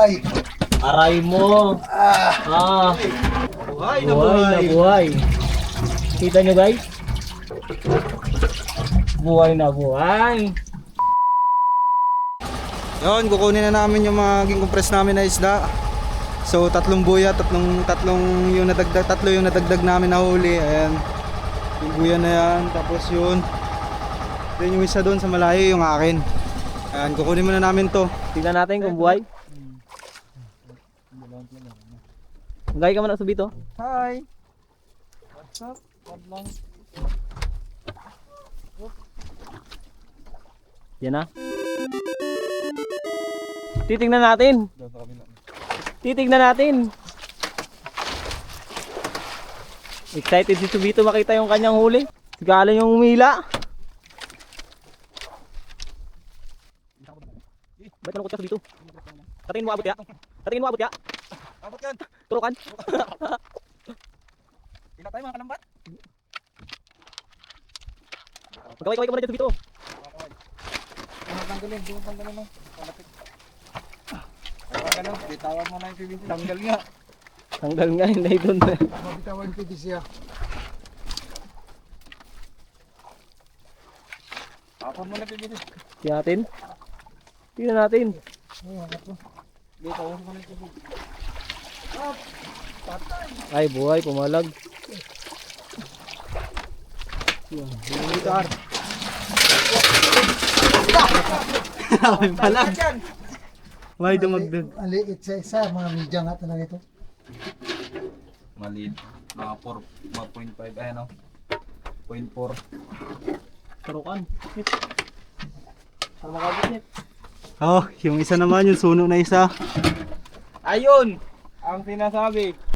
buhay. Aray mo. Buhay na Buhay na buhay. Kita nyo guys? Buhay na buhay. Yun, kukunin na namin yung maging compress namin na isda. So tatlong buya, tatlong yung nadagdag, tatlo yung nadagdag namin na huli. Ayan. Yung buya na yan, tapos yun. Then yung isa doon sa malayo yung akin. Ayan, kukunin muna namin to. Tingnan natin kung buhay. Gaya ka man sa bito. Hi! What's up? Yan na. Titingnan natin. Titingnan natin. Excited si Subito makita yung kanyang huli. Galing yung umila. Ba't ano ko siya Subito? Tatingin mo abot ya? Tatingin mo abot ya? Abot yan! Turukan. Ila tayo mga kalambat. Magkaway-kaway ka muna dyan Subito. Tanggalin mo. Palapit. Tanggalin, bitawan mo na yung PVC. Tanggal nga. Tanggal nga, hindi doon. Mabitawan yung PVC ah. Tapon mo na PVC. Tingnan natin. Tingnan natin. Bitawan mo na yung PVC. Ay buhay, pumalag. Bitar. Ay palag. May dumagdag. Maliit sa isa, mga media nga talaga ito. Maliit. Mga 4.5 ayan o. 0.4. Turukan. Para makabot niya. Oh, yung isa naman yung suno na isa. Ayun! Ang sinasabi.